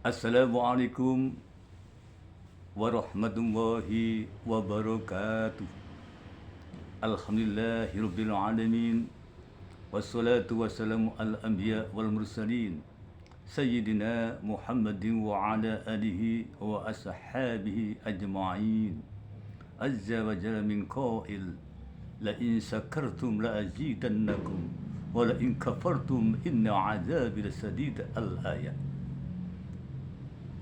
Assalamualaikum warahmatullahi wabarakatuh. Alhamdulillahirabbil alamin. Wassalatu wassalamu al anbiya wal mursalin. Sayyidina Muhammadin wa ala alihi wa ashabihi ajma'in. Azza wa jalla min qail. La in sakartum la azidannakum wa la in kafartum inna azabi lasadid al-ayat.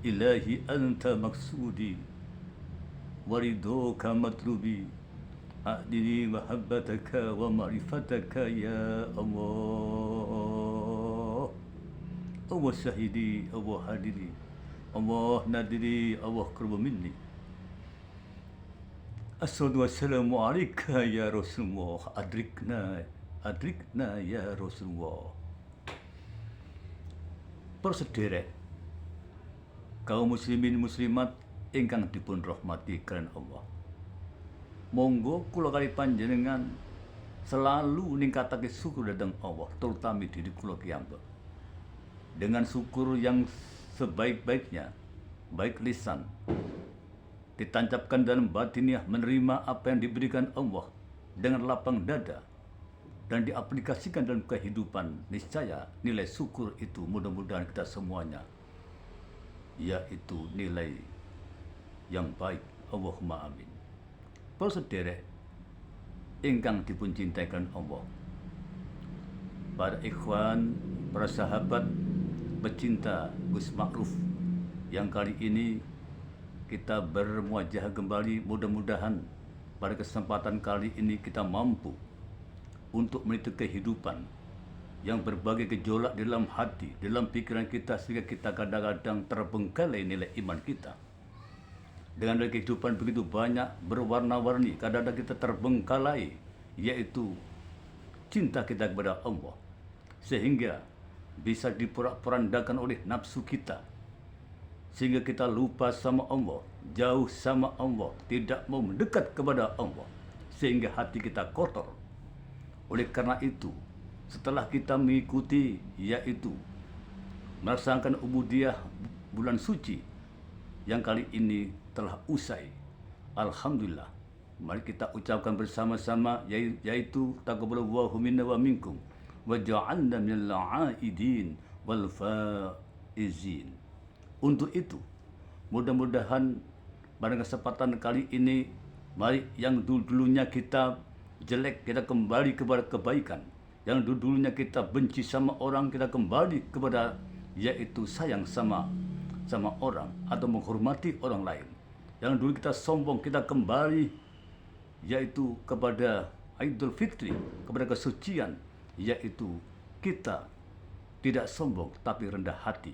Ilahi anta maksudi waridoka matlubi a'dini mahabbataka wa ma'rifataka ya Allah. Allah syahidi, Allah hadiri, Allah nadiri, Allah qurba minni. Assalatu wassalamu alaika ya Rasulullah. Adrikna ya Rasulullah. Para sederek kaum muslimin muslimat ingkang dipun rahmati kalian Allah. Monggo kula kali panjenengan selalu ningkatake syukur dhateng Allah, terutama diri kula piyambak. Dengan syukur yang sebaik-baiknya, baik lisan ditancapkan dalam batiniah, menerima apa yang diberikan Allah dengan lapang dada dan diaplikasikan dalam kehidupan, niscaya nilai syukur itu mudah-mudahan kita semuanya yaitu nilai yang baik. Allahumma amin. Para sederek ingkang dipun cintakan Allah, para ikhwan, para sahabat pecinta Gus Ma'ruf yang kali ini kita bermuajah kembali, mudah-mudahan pada kesempatan kali ini kita mampu untuk meniti kehidupan yang berbagai gejolak di dalam hati, di dalam pikiran kita, sehingga kita kadang-kadang terbengkalai nilai iman kita. Dengan nilai kehidupan begitu banyak, berwarna-warni, kadang-kadang kita terbengkalai, yaitu cinta kita kepada Allah, sehingga bisa diporak-porandakan oleh nafsu kita, sehingga kita lupa sama Allah, jauh sama Allah, tidak mau mendekat kepada Allah, sehingga hati kita kotor. Oleh karena itu, setelah kita mengikuti, yaitu melaksanakan ubudiyah bulan suci yang kali ini telah usai, alhamdulillah, mari kita ucapkan bersama-sama, yaitu taqabbalallahu minna wa minkum wa ja'alna minal 'aidin wal faizin. Untuk itu, mudah-mudahan pada kesempatan kali ini, mari yang dulunya kita jelek, kita kembali kepada kebaikan. Yang dulunya kita benci sama orang, kita kembali kepada yaitu sayang sama orang atau menghormati orang lain. Yang dulu kita sombong, kita kembali yaitu kepada Idul Fitri, kepada kesucian, yaitu kita tidak sombong tapi rendah hati.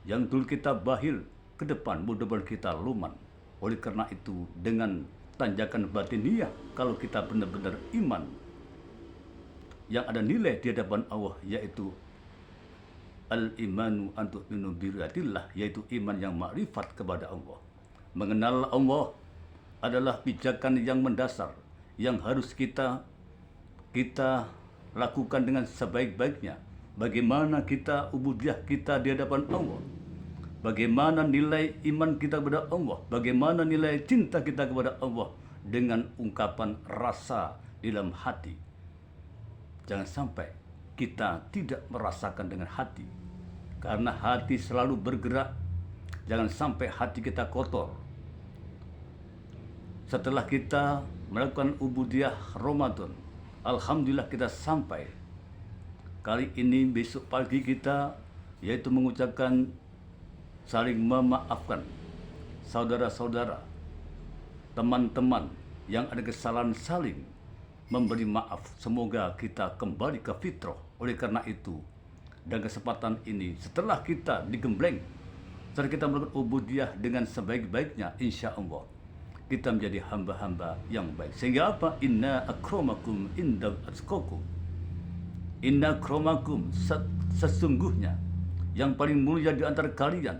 Yang dulu kita bahil, ke depan mudah-mudahan kita luman. Oleh karena itu, dengan tanjakan batiniah, kalau kita benar-benar iman yang ada nilai di hadapan Allah, yaitu al-imanu an tu'minu biru'yatillah, yaitu iman yang makrifat kepada Allah. Mengenal Allah adalah pijakan yang mendasar yang harus kita lakukan dengan sebaik-baiknya. Bagaimana kita ubudiyah kita di hadapan Allah, bagaimana nilai iman kita kepada Allah, bagaimana nilai cinta kita kepada Allah dengan ungkapan rasa di dalam hati. Jangan sampai kita tidak merasakan dengan hati, karena hati selalu bergerak. Jangan sampai hati kita kotor. Setelah kita melakukan ubudiyah Ramadan, alhamdulillah kita sampai. Kali ini besok pagi kita yaitu mengucapkan saling memaafkan saudara-saudara, teman-teman yang ada kesalahan, saling memberi maaf. Semoga kita kembali ke fitrah. Oleh karena itu, dan kesempatan ini, setelah kita digembleng, setelah kita melakukan ubudiyah dengan sebaik-baiknya, insya Allah kita menjadi hamba-hamba yang baik. Sehingga apa? Inna akramakum inda atqakum. Inna akramakum, sesungguhnya yang paling mulia di antara kalian,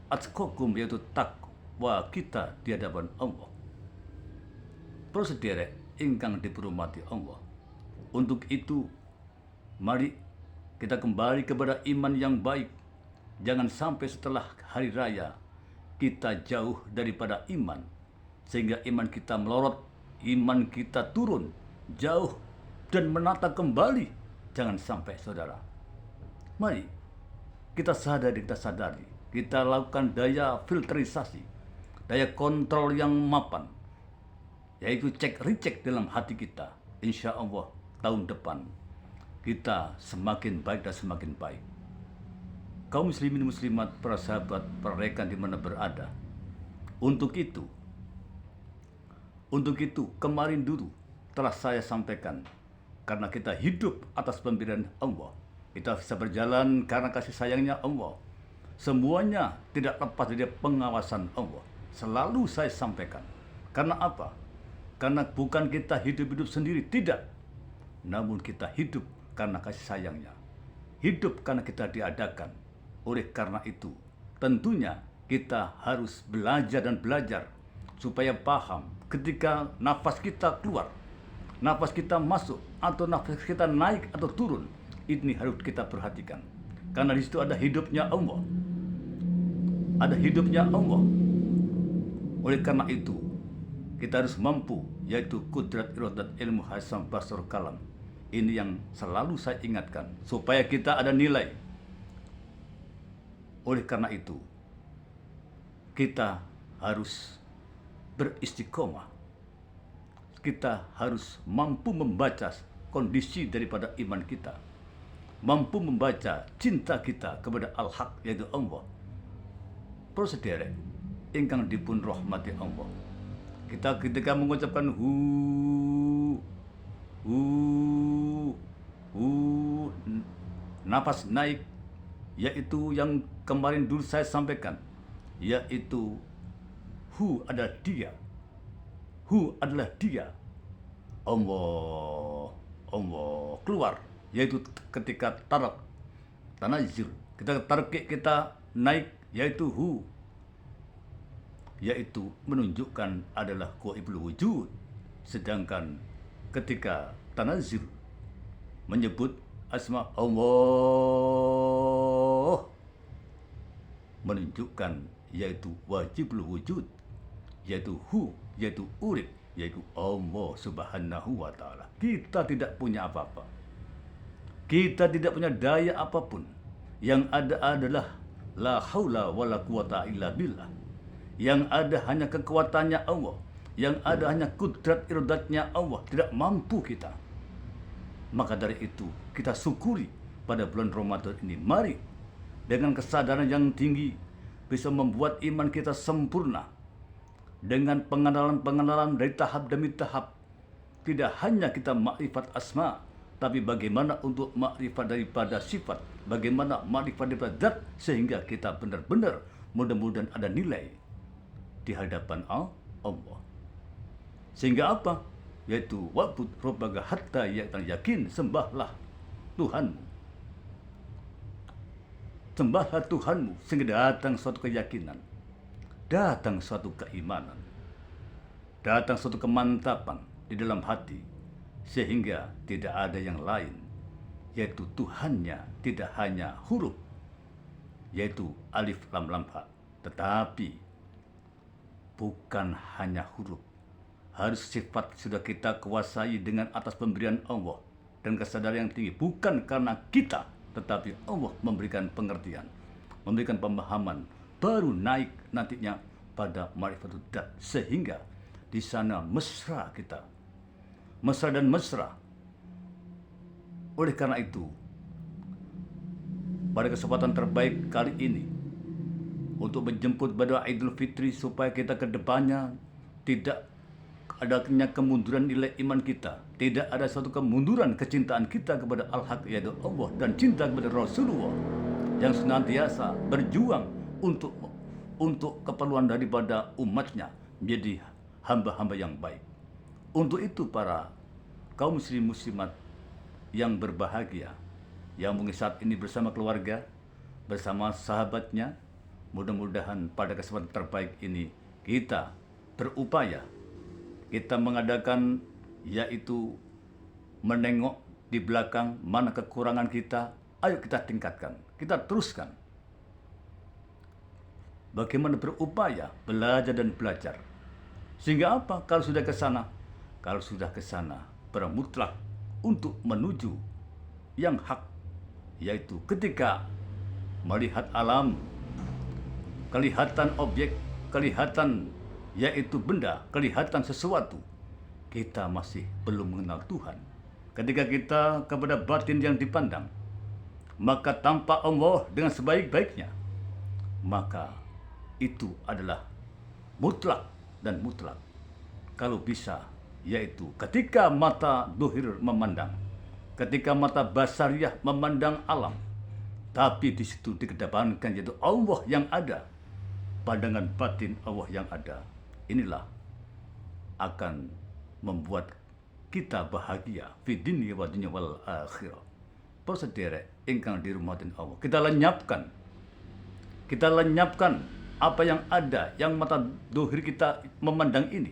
atqakum, yaitu takwa kita di hadapan Allah. Prosedere ingkang diperhormati Allah. Untuk itu, mari kita kembali kepada iman yang baik, Jangan sampai setelah hari raya kita jauh daripada iman, sehingga iman kita melorot, iman kita turun jauh dan menata kembali. Jangan sampai, saudara. Mari kita sadari, kita lakukan daya filterisasi, daya kontrol yang mapan, yaitu cek recheck dalam hati kita. Insya Allah tahun depan kita semakin baik dan semakin baik. Kaum muslimin muslimat, para sahabat, para rekan di mana berada. Untuk itu kemarin dulu telah saya sampaikan, karena kita hidup atas pemberian Allah. Kita bisa berjalan karena kasih sayangnya Allah. Semuanya tidak lepas dari pengawasan Allah. Selalu saya sampaikan. Karena apa? Karena bukan kita hidup-hidup sendiri, tidak. Namun kita hidup karena kasih sayangnya. Hidup karena kita diadakan. Oleh karena itu, tentunya kita harus belajar dan belajar supaya paham ketika nafas kita keluar, nafas kita masuk, atau nafas kita naik atau turun. Ini harus kita perhatikan. Karena di situ ada hidupnya Allah. Ada hidupnya Allah. Oleh karena itu, kita harus mampu, yaitu kudrat iradat ilmu hasam basar kalam. Ini yang selalu saya ingatkan, supaya kita ada nilai. Oleh karena itu, kita harus beristiqomah. Kita harus mampu membaca kondisi daripada iman kita. Mampu membaca cinta kita kepada Al-Haq, yaitu Allah. Para sederek ingkang dipun rahmati Allah. Kita ketika mengucapkan nafas naik, yaitu yang kemarin dulu saya sampaikan, yaitu adalah dia. Adalah dia. Allah keluar, yaitu ketika tarak tanazul. Kita tarik, kita naik, yaitu yaitu menunjukkan adalah qaibul wujud. Sedangkan ketika tanazul menyebut asma Allah, menunjukkan yaitu wajibul wujud, yaitu yaitu urib, yaitu Allah subhanahu wa ta'ala. Kita tidak punya apa-apa. Kita tidak punya daya apapun. Yang ada adalah la haula wala quwata illa billah. Yang ada hanya kekuatannya Allah. Yang ada hanya kudrat iradatnya Allah. Tidak mampu kita. Maka dari itu kita syukuri pada bulan Ramadan ini. Mari dengan kesadaran yang tinggi bisa membuat iman kita sempurna. Dengan pengenalan-pengenalan dari tahap demi tahap. Tidak hanya kita makrifat asma, tapi bagaimana untuk makrifat daripada sifat, bagaimana makrifat daripada zat, sehingga kita benar-benar mudah-mudahan ada nilai di hadapan Allah. Sehingga apa? Yaitu wa'bud rabbaka hatta yakin, sembahlah Tuhanmu. Sembahlah Tuhanmu sehingga datang suatu keyakinan, datang suatu keimanan, datang suatu kemantapan di dalam hati, sehingga tidak ada yang lain, yaitu Tuhannya tidak hanya huruf, yaitu alif lam lam ha, tetapi bukan hanya huruf. Harus sifat sudah kita kuasai dengan atas pemberian Allah dan kesadaran yang tinggi. Bukan karena kita, tetapi Allah memberikan pengertian, memberikan pemahaman, baru naik nantinya pada ma'rifatul dzat, sehingga di sana mesra kita, mesra dan mesra. Oleh karena itu, pada kesempatan terbaik kali ini, untuk menjemput pada Idul Fitri, supaya kita ke depannya tidak adanya kemunduran nilai iman kita, tidak ada suatu kemunduran kecintaan kita kepada Al-Haq, yaitu Allah, dan cinta kepada Rasulullah yang senantiasa berjuang untuk keperluan daripada umatnya menjadi hamba-hamba yang baik. Untuk itu para kaum muslim muslimat yang berbahagia, yang mungkin saat ini bersama keluarga, bersama sahabatnya, mudah-mudahan pada kesempatan terbaik ini kita berupaya, kita mengadakan, yaitu menengok di belakang mana kekurangan kita. Ayo kita tingkatkan, kita teruskan. bagaimana berupaya belajar dan belajar. Sehingga apa? Kalau sudah ke sana, bermutlak untuk menuju yang hak, yaitu ketika melihat alam, kelihatan objek, kelihatan yaitu benda, kelihatan sesuatu, kita masih belum mengenal Tuhan. Ketika kita kepada batin yang dipandang, maka tampak Allah dengan sebaik-baiknya, maka itu adalah mutlak dan mutlak. Kalau bisa, yaitu ketika mata dohir memandang, ketika mata basariah memandang alam, tapi di situ dikedepankan yaitu Allah yang ada, pandangan batin Allah yang ada. Inilah akan membuat kita bahagia fi dunya wa dunya wal akhirah. Para sederek ingkang dirahmati Allah, kita lenyapkan apa yang ada, yang mata dohir kita memandang ini.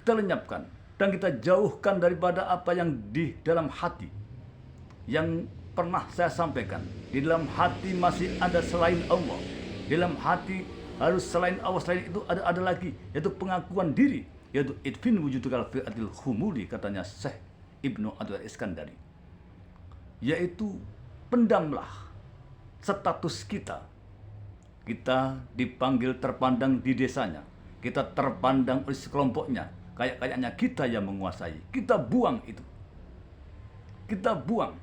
Kita lenyapkan dan kita jauhkan daripada apa yang di dalam hati. Yang pernah saya sampaikan, di dalam hati masih ada selain Allah. Di dalam hati harus selain Allah, selain itu ada lagi, yaitu pengakuan diri, yaitu idfin wujudukal fi'atil humuli, katanya Syekh Ibnu Abdul Iskandari. Yaitu pendamlah status kita. Kita dipanggil terpandang di desanya, kita terpandang oleh sekelompoknya, kayaknya kita yang menguasai. Kita buang itu, kita buang.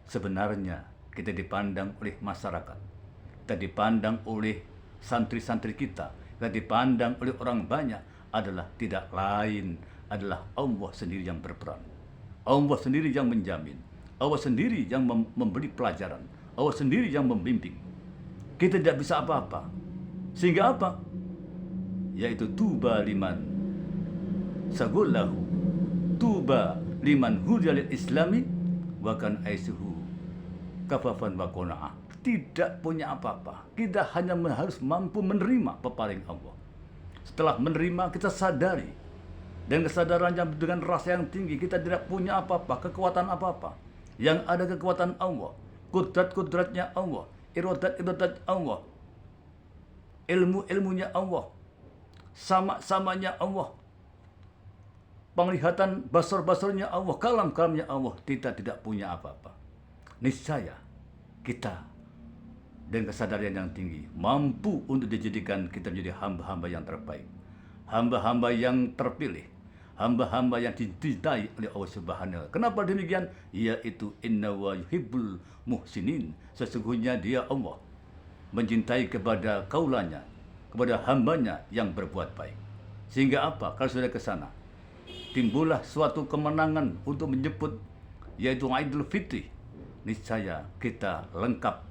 Sebenarnya kita dipandang oleh masyarakat, kita dipandang oleh santri-santri kita dipandang oleh orang banyak, adalah tidak lain adalah Allah sendiri yang berperan, Allah sendiri yang menjamin, Allah sendiri yang memberi pelajaran, Allah sendiri yang membimbing. Kita tidak bisa apa-apa. Sehingga apa? Yaitu tuba liman sagullahu, tuba liman hudalil islami wa kan aisuhu kafafan wa qana'ah. Tidak punya apa-apa. Kita hanya harus mampu menerima pepaling Allah. Setelah menerima, kita sadari, dan kesadarannya dengan rasa yang tinggi, kita tidak punya apa-apa, kekuatan apa-apa. Yang ada kekuatan Allah, kudrat-kudratnya Allah, iradat Allah, ilmu-ilmunya Allah, sama-samanya Allah, penglihatan basar-basarnya Allah, kalam-kalamnya Allah. Kita tidak punya apa-apa. Niscaya kita dengan kesadaran yang tinggi mampu untuk dijadikan kita menjadi hamba-hamba yang terbaik, hamba-hamba yang terpilih, hamba-hamba yang dicintai oleh Allah Subhanahu. Kenapa demikian? Yaitu inna wa yuhibbul muhsinin. Sesungguhnya dia Allah mencintai kepada kaulanya, kepada hambanya yang berbuat baik. Sehingga apa? Kalau sudah ke sana, timbullah suatu kemenangan untuk menyebut, yaitu Idul Fitri. Niscaya kita lengkap,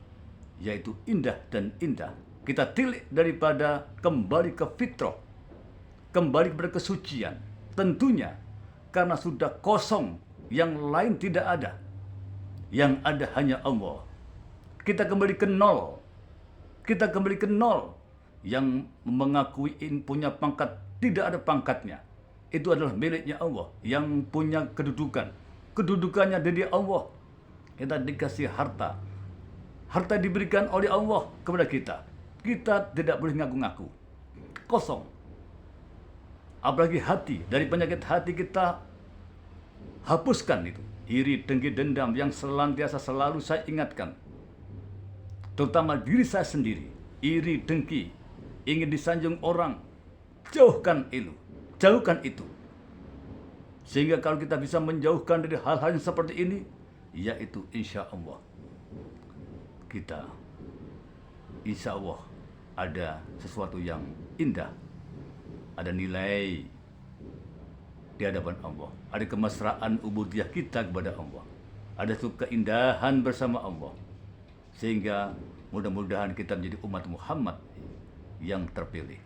yaitu indah dan indah. Kita tilik daripada kembali ke fitrah, kembali kepada kesucian. Tentunya karena sudah kosong, yang lain tidak ada, yang ada hanya Allah. Kita kembali ke nol, kita kembali ke nol. Yang mengakui punya pangkat, tidak ada pangkatnya, itu adalah miliknya Allah. Yang punya kedudukannya dari Allah. Kita dikasih harta, harta diberikan oleh Allah kepada kita. Kita tidak boleh ngaku-ngaku, kosong. Apalagi hati, dari penyakit hati kita hapuskan itu. Iri, dengki, dendam yang senantiasa selalu saya ingatkan, terutama diri saya sendiri. Iri, dengki, ingin disanjung orang, jauhkan itu, jauhkan itu. Sehingga kalau kita bisa menjauhkan dari hal-hal yang seperti ini, yaitu insya Allah kita, insya Allah ada sesuatu yang indah, ada nilai di hadapan Allah, ada kemesraan ubudiyah kita kepada Allah, ada suatu keindahan bersama Allah. Sehingga mudah-mudahan kita menjadi umat Muhammad yang terpilih,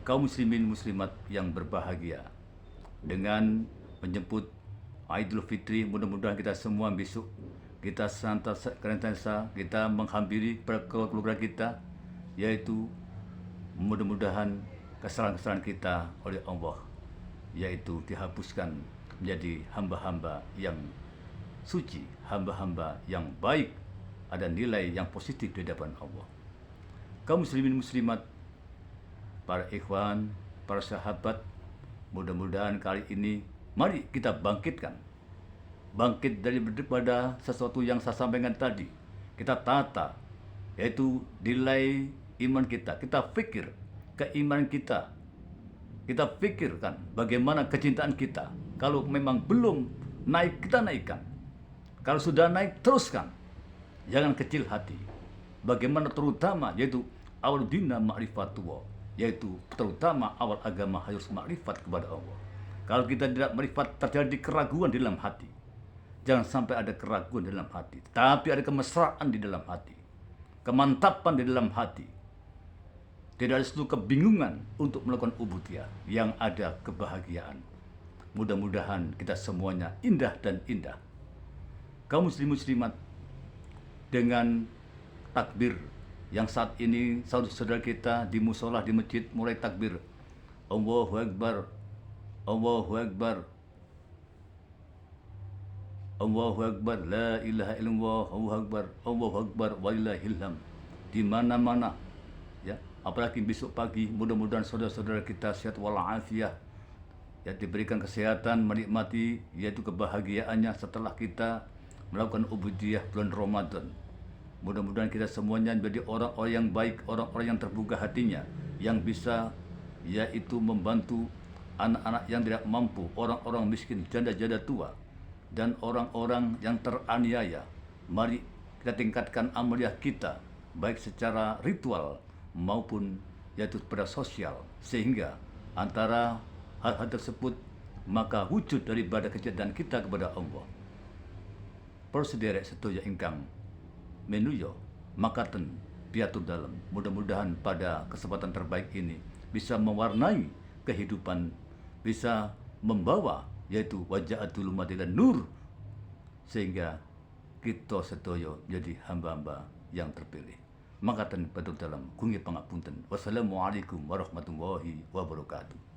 kaum muslimin muslimat yang berbahagia dengan menyebut Idul Fitri. Mudah-mudahan kita semua besok kita senantiasa kita menghampiri keluarga kita, yaitu mudah-mudahan kesalahan-kesalahan kita oleh Allah, yaitu dihapuskan menjadi hamba-hamba yang suci, hamba-hamba yang baik, ada nilai yang positif di hadapan Allah. kaum muslimin muslimat, para ikhwan, para sahabat, mudah-mudahan kali ini mari kita bangkitkan. Bangkit daripada sesuatu yang saya sampaikan tadi. Kita tata, yaitu nilai iman kita. Kita pikir keimanan kita. Kita pikirkan bagaimana kecintaan kita. Kalau memang belum naik, kita naikkan. Kalau sudah naik, teruskan. Jangan kecil hati. Bagaimana terutama, yaitu awal dina ma'rifatullah, yaitu terutama awal agama harus makrifat kepada Allah. Kalau kita tidak makrifat, terjadi keraguan di dalam hati. Jangan sampai ada keraguan di dalam hati, tapi ada kemesraan di dalam hati, kemantapan di dalam hati. Tidak ada suatu kebingungan untuk melakukan ubudiyah, yang ada kebahagiaan. Mudah-mudahan kita semuanya indah dan indah. Kaum muslim muslimat, dengan takbir yang saat ini saudara-saudara kita di musola, di masjid mulai takbir, Allahu Akbar, Allahu Akbar, Allahu Akbar, la ilaha illallah, Allahu Akbar, Allahu Akbar, walillahil hamd. Di mana-mana, ya, apalagi besok pagi, mudah-mudahan saudara-saudara kita sehat walafiat, ya, diberikan kesehatan, menikmati yaitu kebahagiaannya setelah kita melakukan ubudiyah bulan Ramadan. Mudah-mudahan kita semuanya menjadi orang-orang yang baik, orang-orang yang terbuka hatinya, yang bisa yaitu membantu anak-anak yang tidak mampu, orang-orang miskin, janda-janda tua, dan orang-orang yang teraniaya. Mari kita tingkatkan amaliyah kita, baik secara ritual maupun yaitu pada sosial, sehingga antara hal-hal tersebut maka wujud daripada kecintaan kita kepada Allah. Para sederek sedaya ingkang menuyo makaten piatur dalam, mudah-mudahan pada kesempatan terbaik ini bisa mewarnai kehidupan, bisa membawa yaitu waja'atul madilan nur, sehingga kita sedaya jadi hamba-hamba yang terpilih. Makaten piatur dalam kungi pangapunten. Wassalamualaikum warahmatullahi wabarakatuh.